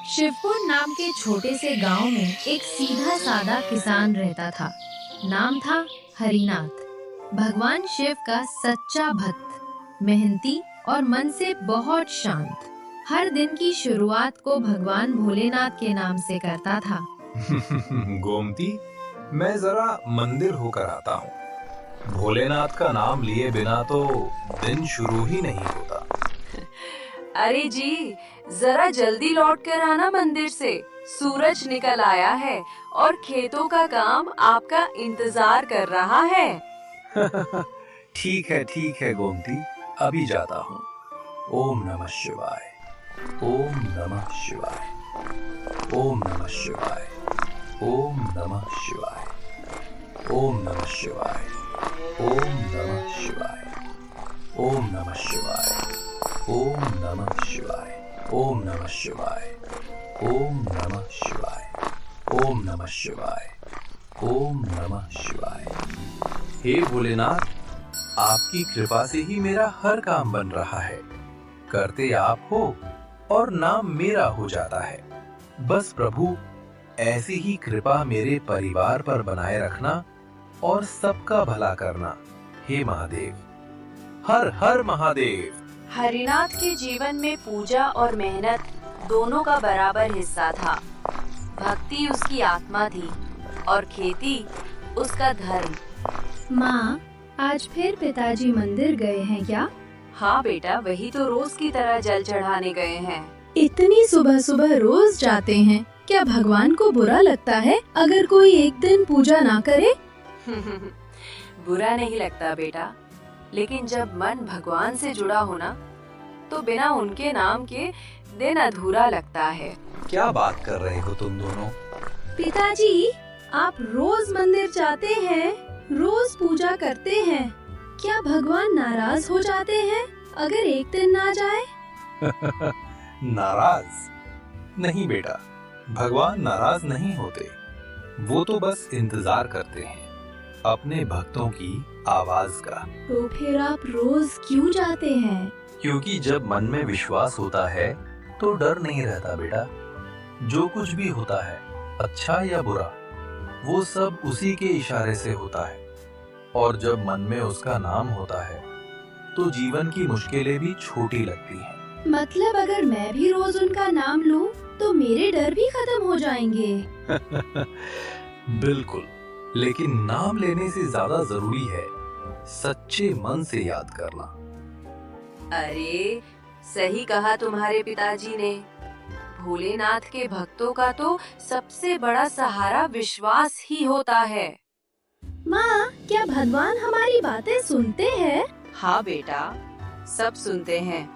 शिवपुर नाम के छोटे से गांव में एक सीधा साधा किसान रहता था। नाम था हरिनाथ। भगवान शिव का सच्चा भक्त, मेहनती और मन से बहुत शांत। हर दिन की शुरुआत को भगवान भोलेनाथ के नाम से करता था। गोमती, मैं जरा मंदिर होकर आता हूँ। भोलेनाथ का नाम लिए बिना तो दिन शुरू ही नहीं होता। अरे जी, जरा जल्दी लौट कर आना मंदिर से। सूरज निकल आया है और खेतों का काम आपका इंतजार कर रहा है। ठीक है गोमती, अभी जाता हूँ। ओम नमः शिवाय, ओम नमः शिवाय, ओम नमः शिवाय, ओम नमः शिवाय, ओम नमः शिवाय, ओम नमः शिवाय, ओम नमः शिवाय, ओम नमः शिवाय, ओम नमः शिवाय, ओम नमः शिवाय, ओम नमः शिवाय, ओम नमः शिवाय। हे भोलेनाथ, आपकी कृपा से ही मेरा हर काम बन रहा है। करते आप हो और नाम मेरा हो जाता है। बस प्रभु, ऐसी ही कृपा मेरे परिवार पर बनाए रखना और सबका भला करना। हे महादेव, हर हर महादेव। हरिनाथ के जीवन में पूजा और मेहनत दोनों का बराबर हिस्सा था। भक्ति उसकी आत्मा थी और खेती उसका धर्म। माँ, आज फिर पिताजी मंदिर गए हैं क्या? हाँ बेटा, वही तो रोज की तरह जल चढ़ाने गए हैं। इतनी सुबह सुबह रोज जाते हैं? क्या भगवान को बुरा लगता है अगर कोई एक दिन पूजा ना करे? बुरा नहीं लगता बेटा, लेकिन जब मन भगवान से जुड़ा हो ना, तो बिना उनके नाम के दिन अधूरा लगता है। क्या बात कर रहे हो तुम दोनों? पिताजी, आप रोज मंदिर जाते हैं, रोज पूजा करते हैं। क्या भगवान नाराज हो जाते हैं अगर एक दिन ना जाए? नाराज? नहीं बेटा, भगवान नाराज नहीं होते। वो तो बस इंतजार करते हैं अपने भक्तों की आवाज का। तो फिर आप रोज क्यों जाते हैं? क्योंकि जब मन में विश्वास होता है तो डर नहीं रहता बेटा। जो कुछ भी होता है, अच्छा या बुरा, वो सब उसी के इशारे से होता है। और जब मन में उसका नाम होता है तो जीवन की मुश्किलें भी छोटी लगती हैं। मतलब अगर मैं भी रोज उनका नाम लूं तो मेरे डर भी खत्म हो जाएंगे। बिल्कुल, लेकिन नाम लेने से ज्यादा जरूरी है सच्चे मन से याद करना। अरे, सही कहा तुम्हारे पिताजी ने। भोलेनाथ के भक्तों का तो सबसे बड़ा सहारा विश्वास ही होता है। माँ, क्या भगवान हमारी बातें सुनते हैं? हाँ बेटा, सब सुनते हैं।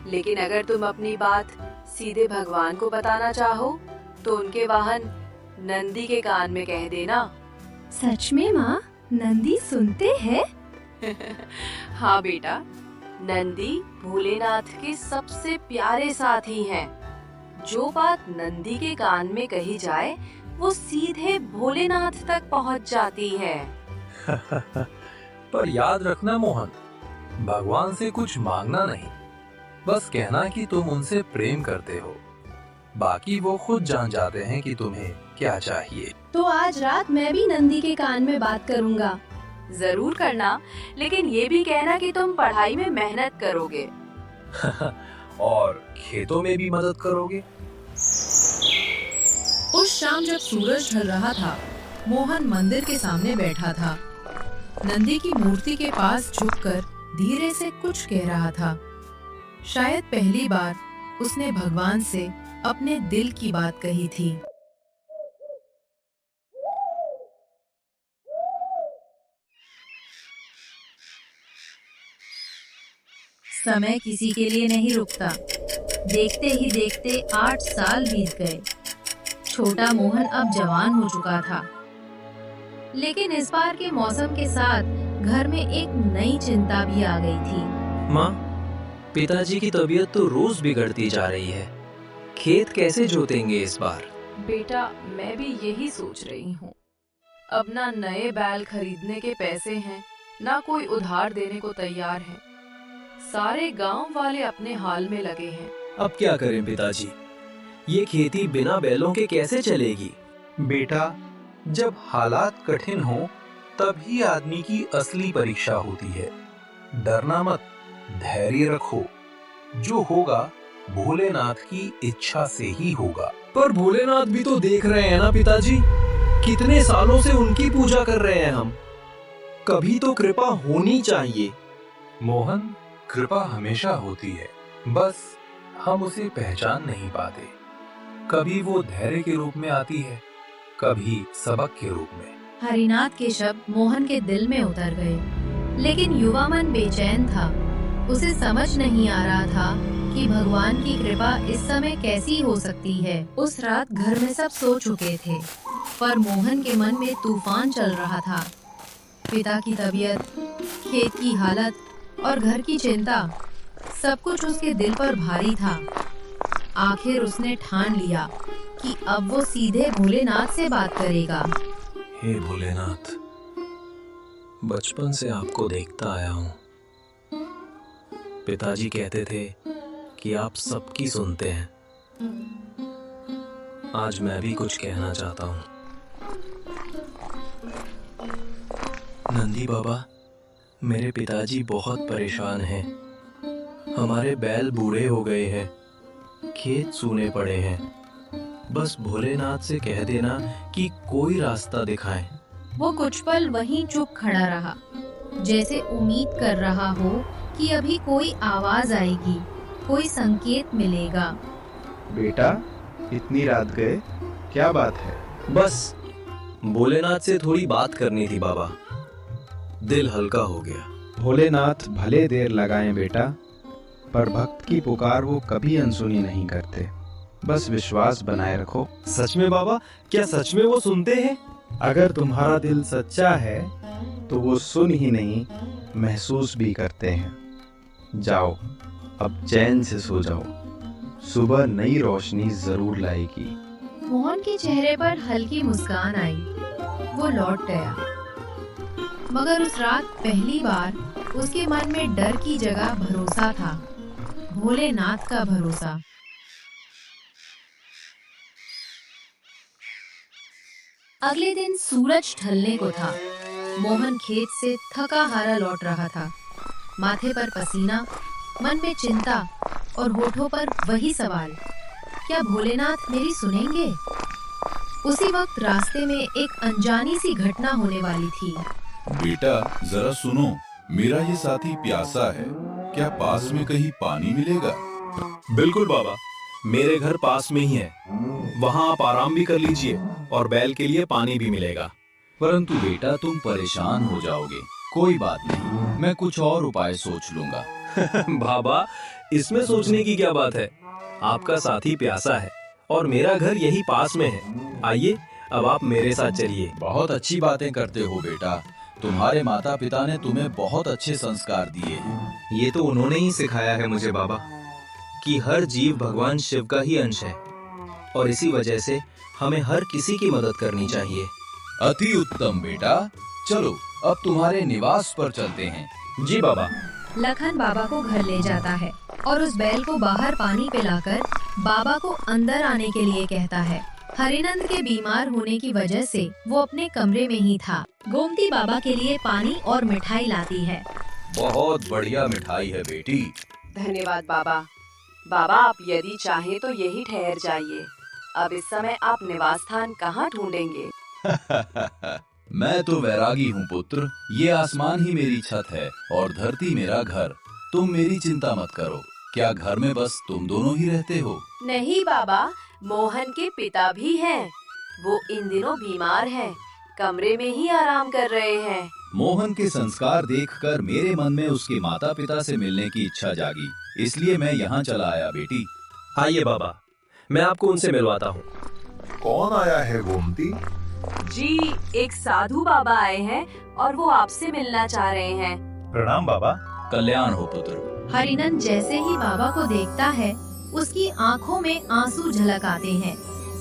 लेकिन अगर तुम अपनी बात सीधे भगवान को बताना चाहो तो उनके वाहन नंदी के कान में कह देना। सच में माँ, नंदी सुनते हैं? हाँ बेटा, नंदी भोलेनाथ के सबसे प्यारे साथी हैं। जो बात नंदी के कान में कही जाए वो सीधे भोलेनाथ तक पहुंच जाती है। पर याद रखना मोहन, भगवान से कुछ मांगना नहीं, बस कहना कि तुम उनसे प्रेम करते हो। बाकी वो खुद जान जाते हैं कि तुम्हें क्या चाहिए। तो आज रात मैं भी नंदी के कान में बात करूँगा। जरूर करना, लेकिन ये भी कहना कि तुम पढ़ाई में मेहनत करोगे। और खेतों में भी मदद करोगे। उस शाम जब सूरज ढल रहा था, मोहन मंदिर के सामने बैठा था। नंदी की मूर्ति के पास झुककर धीरे से कुछ कह रहा था। शायद पहली बार उसने भगवान से अपने दिल की बात कही थी। समय किसी के लिए नहीं रुकता। देखते ही देखते 8 साल बीत गए। छोटा मोहन अब जवान हो चुका था, लेकिन इस बार के मौसम के साथ घर में एक नई चिंता भी आ गई थी। माँ, पिताजी की तबीयत तो रोज बिगड़ती जा रही है। खेत कैसे जोतेंगे इस बार? बेटा, मैं भी यही सोच रही हूँ। अब ना नए बैल खरीदने के पैसे हैं, ना कोई उधार देने को तैयार है। सारे गांव वाले अपने हाल में लगे हैं। अब क्या करें पिताजी? ये खेती बिना बैलों के कैसे चलेगी? बेटा, जब हालात कठिन हो तभी आदमी की असली परीक्षा होती है। डरना मत, धैर्य रखो। जो होगा भोलेनाथ की इच्छा से ही होगा। पर भोलेनाथ भी तो देख रहे हैं ना पिताजी, कितने सालों से उनकी पूजा कर रहे हैं हम। कभी तो कृपा होनी चाहिए। मोहन, कृपा हमेशा होती है, बस हम उसे पहचान नहीं पाते। कभी वो धैर्य के रूप में आती है, कभी सबक के रूप में। हरिनाथ के शब्द मोहन के दिल में उतर गए, लेकिन युवा मन बेचैन था। उसे समझ नहीं आ रहा था कि भगवान की कृपा इस समय कैसी हो सकती है। उस रात घर में सब सो चुके थे, पर मोहन के मन में तूफान चल रहा था। पिता की तबीयत, खेत की हालत और घर की चिंता, सब कुछ उसके दिल पर भारी था। आखिर उसने ठान लिया कि अब वो सीधे भोलेनाथ से बात करेगा। हे भोलेनाथ, बचपन से आपको देखता आया हूँ। पिताजी कहते थे कि आप सबकी सुनते हैं। आज मैं भी कुछ कहना चाहता हूँ। नंदी बाबा, मेरे पिताजी बहुत परेशान हैं। हमारे बैल बूढ़े हो गए हैं, खेत सूने पड़े हैं। बस भोलेनाथ से कह देना कि कोई रास्ता दिखाएं। वो कुछ पल वहीं चुप खड़ा रहा, जैसे उम्मीद कर रहा हो कि अभी कोई आवाज आएगी, कोई संकेत मिलेगा। बेटा, इतनी रात गए, क्या बात है? बस भोलेनाथ से थोड़ी बात करनी थी बाबा। दिल हल्का हो गया। भोलेनाथ भले देर लगाएं बेटा, पर भक्त की पुकार वो कभी अनसुनी नहीं करते। बस विश्वास बनाए रखो। सच में बाबा? क्या सच में वो सुनते हैं? अगर तुम्हारा दिल सच्चा है तो वो सुन ही नहीं, महसूस भी करते हैं। जाओ, अब चैन से सो जाओ। सुबह नई रोशनी जरूर लाएगी। मोहन के चेहरे पर हल्की मुस्कान आई। वो लौट गया, मगर उस रात पहली बार उसके मन में डर की जगह भरोसा था, भोलेनाथ का भरोसा। अगले दिन सूरज ढलने को था। मोहन खेत से थका हारा लौट रहा था। माथे पर पसीना, मन में चिंता और होठों पर वही सवाल, क्या भोलेनाथ मेरी सुनेंगे? उसी वक्त रास्ते में एक अनजानी सी घटना होने वाली थी। बेटा, जरा सुनो, मेरा ये साथी प्यासा है। क्या पास में कहीं पानी मिलेगा? बिल्कुल बाबा, मेरे घर पास में ही है। वहाँ आप आराम भी कर लीजिए और बैल के लिए पानी भी मिलेगा। परंतु बेटा, तुम परेशान हो जाओगे। कोई बात नहीं, मैं कुछ और उपाय सोच लूंगा। बाबा, इसमें सोचने की क्या बात है? आपका साथी प्यासा है और मेरा घर यही पास में है। आइए, अब आप मेरे साथ चलिए। बहुत अच्छी बातें करते हो बेटा। तुम्हारे माता पिता ने तुम्हें बहुत अच्छे संस्कार दिए हैं। ये तो उन्होंने ही सिखाया है मुझे बाबा, कि हर जीव भगवान शिव का ही अंश है और इसी वजह से हमें हर किसी की मदद करनी चाहिए। अति उत्तम बेटा, चलो अब तुम्हारे निवास पर चलते हैं। जी बाबा। लखन बाबा को घर ले जाता है और उस बैल को बाहर पानी पिलाकर बाबा को अंदर आने के लिए कहता है। हरिनंद के बीमार होने की वजह से वो अपने कमरे में ही था। गोमती बाबा के लिए पानी और मिठाई लाती है। बहुत बढ़िया मिठाई है बेटी। धन्यवाद बाबा। बाबा, आप यदि चाहें तो यही ठहर जाइए। अब इस समय आप निवास स्थान कहाँ ढूंढेंगे? मैं तो वैरागी हूँ पुत्र। ये आसमान ही मेरी छत है और धरती मेरा घर। तुम मेरी चिंता मत करो। क्या घर में बस तुम दोनों ही रहते हो? नहीं बाबा, मोहन के पिता भी हैं। वो इन दिनों बीमार हैं, कमरे में ही आराम कर रहे हैं। मोहन के संस्कार देखकर मेरे मन में उसके माता पिता से मिलने की इच्छा जागी, इसलिए मैं यहाँ चला आया बेटी। आइए बाबा, मैं आपको उनसे मिलवाता हूँ। कौन आया है गोमती? जी, एक साधु बाबा आए हैं और वो आपसे मिलना चाह रहे हैं। प्रणाम बाबा। कल्याण हो पुत्र। हरिनंद जैसे ही बाबा को देखता है, उसकी आंखों में आंसू झलक आते हैं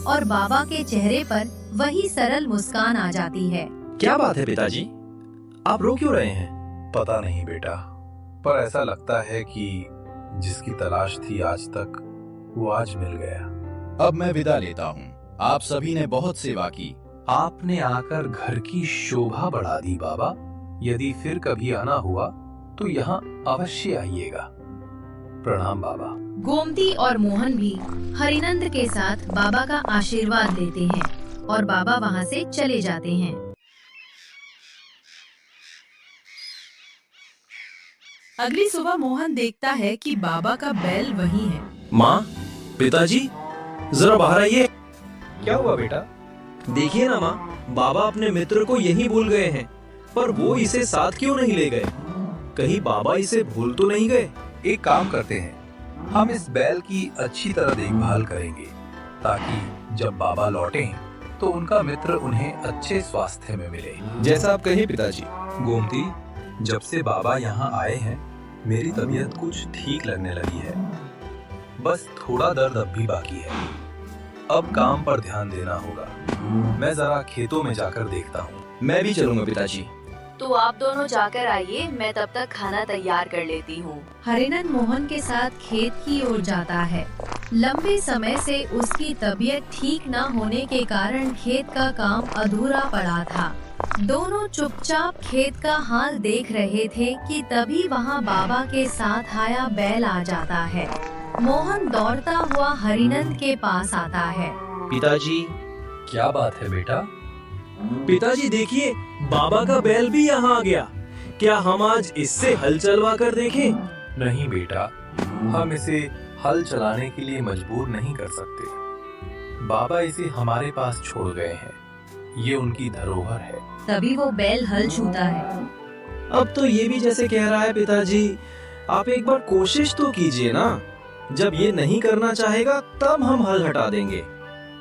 और बाबा के चेहरे पर वही सरल मुस्कान आ जाती है। क्या बात है पिताजी, आप रो क्यों रहे हैं? पता नहीं बेटा, पर ऐसा लगता है कि जिसकी तलाश थी आज तक, वो आज मिल गया। अब मैं विदा लेता हूँ। आप सभी ने बहुत सेवा की। आपने आकर घर की शोभा बढ़ा दी बाबा। यदि फिर कभी आना हुआ तो यहाँ अवश्य आइएगा। प्रणाम बाबा। गोमती और मोहन भी हरिनंद के साथ बाबा का आशीर्वाद लेते हैं और बाबा वहाँ से चले जाते हैं। अगली सुबह मोहन देखता है कि बाबा का बैल वहीं है। माँ, पिताजी, जरा बाहर आइए। क्या हुआ बेटा? देखिए ना माँ, बाबा अपने मित्र को यहीं भूल गए हैं, पर वो इसे साथ क्यों नहीं ले गए? कहीं बाबा इसे भूल तो नहीं गए? एक काम करते हैं, हम इस बैल की अच्छी तरह देखभाल करेंगे ताकि जब बाबा लौटें तो उनका मित्र उन्हें अच्छे स्वास्थ्य में मिले। जैसा आप कहिए पिताजी। गोमती, जब से बाबा यहाँ आए हैं मेरी तबीयत कुछ ठीक लगने लगी है। बस थोड़ा दर्द अब भी बाकी है। अब काम पर ध्यान देना होगा। मैं जरा खेतों में जाकर देखता हूँ। मैं भी चलूंगा पिताजी। तो आप दोनों जाकर आइए, मैं तब तक खाना तैयार कर लेती हूँ। हरिनंद मोहन के साथ खेत की ओर जाता है। लंबे समय से उसकी तबीयत ठीक न होने के कारण खेत का काम अधूरा पड़ा था। दोनों चुपचाप खेत का हाल देख रहे थे कि तभी वहाँ बाबा के साथ आया बैल आ जाता है। मोहन दौड़ता हुआ हरिनंद के पास आता है। पिताजी। क्या बात है बेटा? पिताजी देखिए, बाबा का बैल भी यहाँ आ गया। क्या हम आज इससे हल चलवा कर देखें? नहीं बेटा, हम इसे हल चलाने के लिए मजबूर नहीं कर सकते। बाबा इसे हमारे पास छोड़ गए हैं। ये उनकी धरोहर है। तभी वो बैल हल छूता है। अब तो ये भी जैसे कह रहा है पिताजी, आप एक बार कोशिश तो कीजिए ना। जब ये नहीं करना चाहेगा तब हम हल हटा देंगे।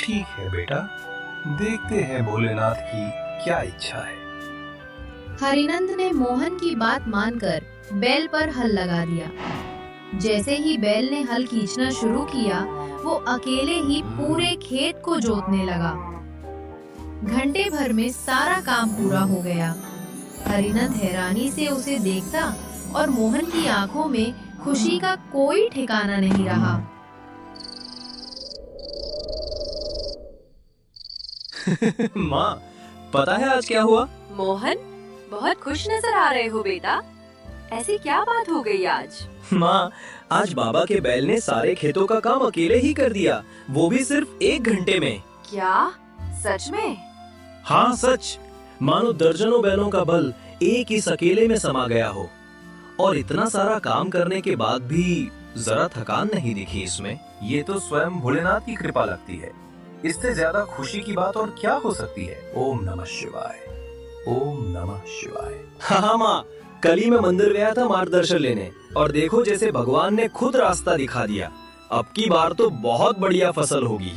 ठीक है बेटा, देखते हैं भोलेनाथ की क्या इच्छा है। हरिनंद ने मोहन की बात मानकर बैल पर हल लगा दिया। जैसे ही बैल ने हल खींचना शुरू किया, वो अकेले ही पूरे खेत को जोतने लगा। घंटे भर में सारा काम पूरा हो गया। हरिनंद हैरानी से उसे देखता और मोहन की आंखों में खुशी का कोई ठिकाना नहीं रहा। माँ, पता है आज क्या हुआ? मोहन, बहुत खुश नजर आ रहे हो बेटा। ऐसी क्या बात हो गई आज? माँ, आज बाबा के बैल ने सारे खेतों का काम अकेले ही कर दिया, वो भी सिर्फ 1 घंटे में। क्या? सच में? हाँ सच। मानो दर्जनों बैलों का बल एक इस अकेले में समा गया हो। और इतना सारा काम करने के बाद भी जरा थकान नहीं दिखी इसमें। ये तो स्वयं भोलेनाथ की कृपा लगती है। इससे ज्यादा खुशी की बात और क्या हो सकती है। ओम नमः शिवाय, ओम नमः शिवाय। हाँ माँ, कल ही मैं मंदिर गया था मार्गदर्शन लेने, और देखो जैसे भगवान ने खुद रास्ता दिखा दिया। अब की बार तो बहुत बढ़िया फसल होगी।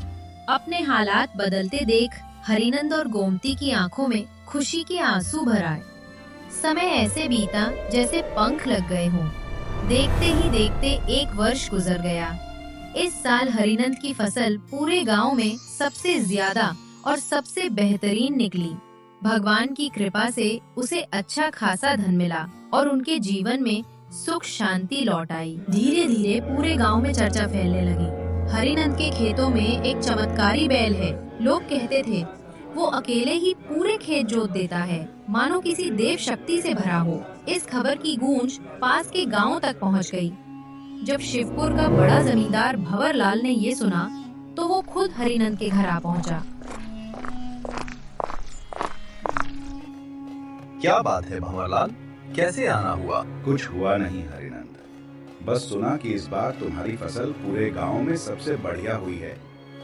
अपने हालात बदलते देख हरिनंद और गोमती की आंखों में खुशी के आंसू भर आए। समय ऐसे बीता जैसे पंख लग गए हों। देखते ही देखते 1 वर्ष गुजर गया। इस साल हरिनंद की फसल पूरे गांव में सबसे ज्यादा और सबसे बेहतरीन निकली। भगवान की कृपा से उसे अच्छा खासा धन मिला और उनके जीवन में सुख शांति लौट आई। धीरे धीरे पूरे गांव में चर्चा फैलने लगी। हरिनंद के खेतों में एक चमत्कारी बैल है। लोग कहते थे वो अकेले ही पूरे खेत जोत देता है, मानो किसी देव शक्ति से भरा हो। इस खबर की गूंज पास के गांव तक पहुंच गई। जब शिवपुर का बड़ा जमींदार भंवरलाल ने ये सुना तो वो खुद हरिनंद के घर आ पहुंचा। क्या बात है भंवरलाल, कैसे आना हुआ? कुछ हुआ नहीं हरिनंद, बस सुना कि इस बार तुम्हारी फसल पूरे गांव में सबसे बढ़िया हुई है।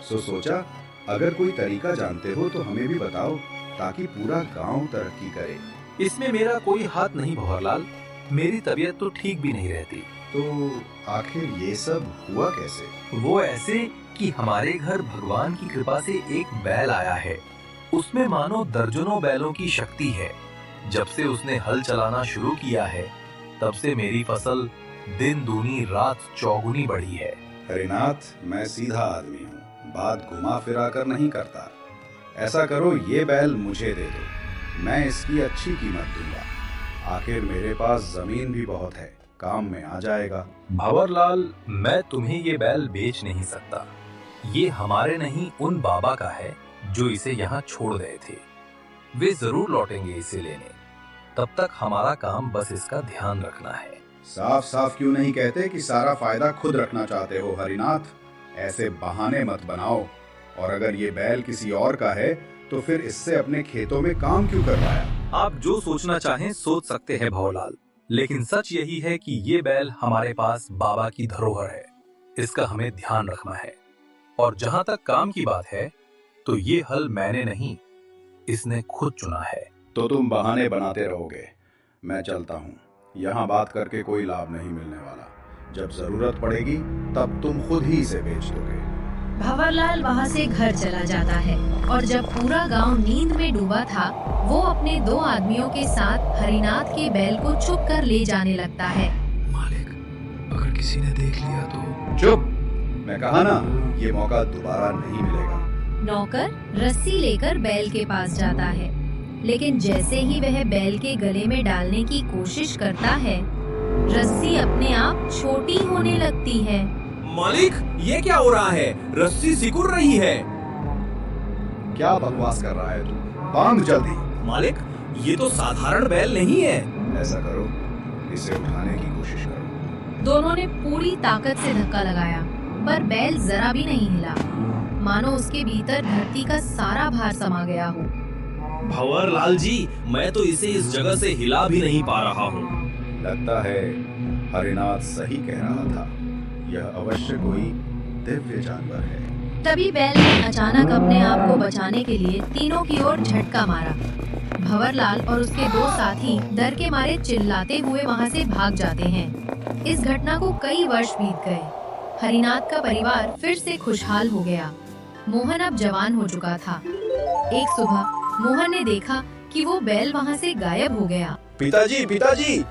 सो सोचा अगर कोई तरीका जानते हो तो हमें भी बताओ, ताकि पूरा गांव तरक्की करे। इसमें मेरा कोई हाथ नहीं भंवरलाल, मेरी तबीयत तो ठीक भी नहीं रहती। तो आखिर ये सब हुआ कैसे? वो ऐसे कि हमारे घर भगवान की कृपा से एक बैल आया है। उसमें मानो दर्जनों बैलों की शक्ति है। जब से उसने हल चलाना शुरू किया है तब से मेरी फसल दिन दूनी रात चौगुनी बढ़ी है। हरिनाथ, मैं सीधा आदमी हूँ, बात घुमा फिरा कर नहीं करता। ऐसा करो, ये बैल मुझे दे दो, मैं इसकी अच्छी कीमत दूंगा। आखिर मेरे पास जमीन भी बहुत है, काम में आ जाएगा। भंवरलाल, मैं तुम्हें ये बैल बेच नहीं सकता। ये हमारे नहीं उन बाबा का है जो इसे यहाँ छोड़ गए थे। वे जरूर लौटेंगे इसे लेने। तब तक हमारा काम बस इसका ध्यान रखना है। साफ साफ क्यों नहीं कहते कि सारा फायदा खुद रखना चाहते हो हरिनाथ? ऐसे बहाने मत बनाओ। और अगर ये बैल किसी और का है तो फिर इससे अपने खेतों में काम क्यों करवाया? आप जो सोचना चाहें सोच सकते हैं भवलाल, लेकिन सच यही है कि ये बैल हमारे पास बाबा की धरोहर है। इसका हमें ध्यान रखना है। और जहाँ तक काम की बात है तो ये हल मैंने नहीं, इसने खुद चुना है। तो तुम बहाने बनाते रहोगे। मैं चलता हूँ। यहाँ बात करके कोई लाभ नहीं मिलने वाला। जब जरूरत पड़ेगी तब तुम खुद ही इसे बेच दोगे। भंवरलाल वहाँ से घर चला जाता है और जब पूरा गांव नींद में डूबा था, वो अपने 2 आदमियों के साथ हरिनाथ के बैल को छुप कर ले जाने लगता है। मालिक, अगर किसी ने देख लिया तो? चुप! मैं कहा ना, ये मौका दोबारा नहीं मिलेगा। नौकर रस्सी लेकर बैल के पास जाता है, लेकिन जैसे ही वह बैल के गले में डालने की कोशिश करता है, रस्सी अपने आप छोटी होने लगती है। मालिक, ये क्या हो रहा है? रस्सी सिकुड़ रही है। क्या बकवास कर रहा है तू? बांध जल्दी। मालिक, ये तो साधारण बैल नहीं है। ऐसा करो, इसे उठाने की कोशिश करो। दोनों ने पूरी ताकत से धक्का लगाया, पर बैल जरा भी नहीं हिला, मानो उसके भीतर धरती का सारा भार समा गया हो। भंवरलाल जी, मैं तो इसे इस जगह से हिला भी नहीं पा रहा हूँ। लगता है हरिनाथ सही कह रहा था। यह अवश्य कोई दिव्य जानवर है। तभी बैल ने अचानक अपने आप को बचाने के लिए तीनों की ओर झटका मारा। भंवरलाल और उसके 2 साथी डर के मारे चिल्लाते हुए वहाँ से भाग जाते हैं। इस घटना को कई वर्ष बीत गए। हरिनाथ का परिवार फिर से खुशहाल हो गया। मोहन अब जवान हो चुका था। एक सुबह मोहन ने देखा कि वो बैल वहाँ से गायब हो गया। पिताजी, पिताजी!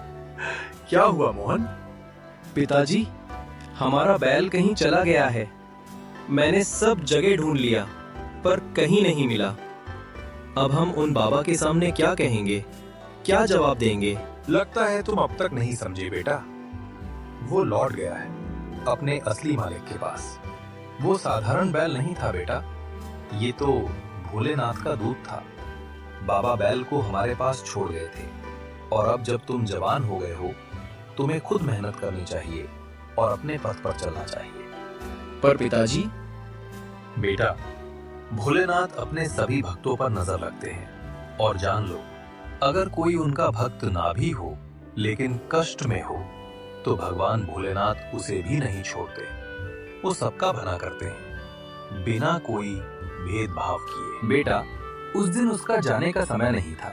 क्या हुआ मोहन? पिताजी, हमारा बैल कहीं चला गया है। मैंने सब जगह ढूंढ लिया, पर कहीं नहीं मिला। अब हम उन बाबा के सामने क्या कहेंगे? क्या जवाब देंगे? लगता है तुम अब तक नहीं समझे बेटा। वो लौट गया है अपने असली मालिक के पास। वो साधारण बैल नहीं था बेटा, ये तो भोलेनाथ का दूध था। बाबा बैल को हमारे पास छोड़ गए थे, और अब जब तुम जवान हो गए हो, तुम्हें खुद मेहनत करनी चाहिए और अपने पथ पर चलना चाहिए। पर पिताजी? बेटा, भोलेनाथ अपने सभी भक्तों पर नजर रखते हैं, और जान लो, अगर कोई उनका भक्त ना भी हो लेकिन कष्ट में हो, तो भगवान भोलेनाथ उसे भी नहीं छोड़ते। वो सबका भला करते हैं बिना कोई भेदभाव किए। बेटा, उस दिन उसका जाने का समय नहीं था,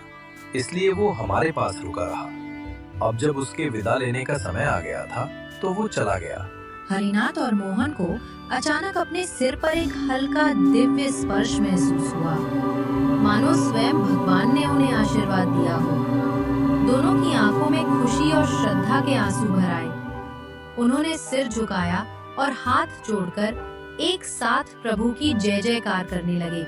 इसलिए वो हमारे पास रुका रहा। अब जब उसके विदा लेने का समय आ गया था तो वो चला गया। हरिनाथ और मोहन को अचानक अपने सिर पर एक हल्का दिव्य स्पर्श महसूस हुआ, मानो स्वयं भगवान ने उन्हें आशीर्वाद दिया हो। दोनों की आंखों में खुशी और श्रद्धा के आंसू भर आए। उन्होंने सिर झुकाया और हाथ जोड़कर एक साथ प्रभु की जय जयकार करने लगे।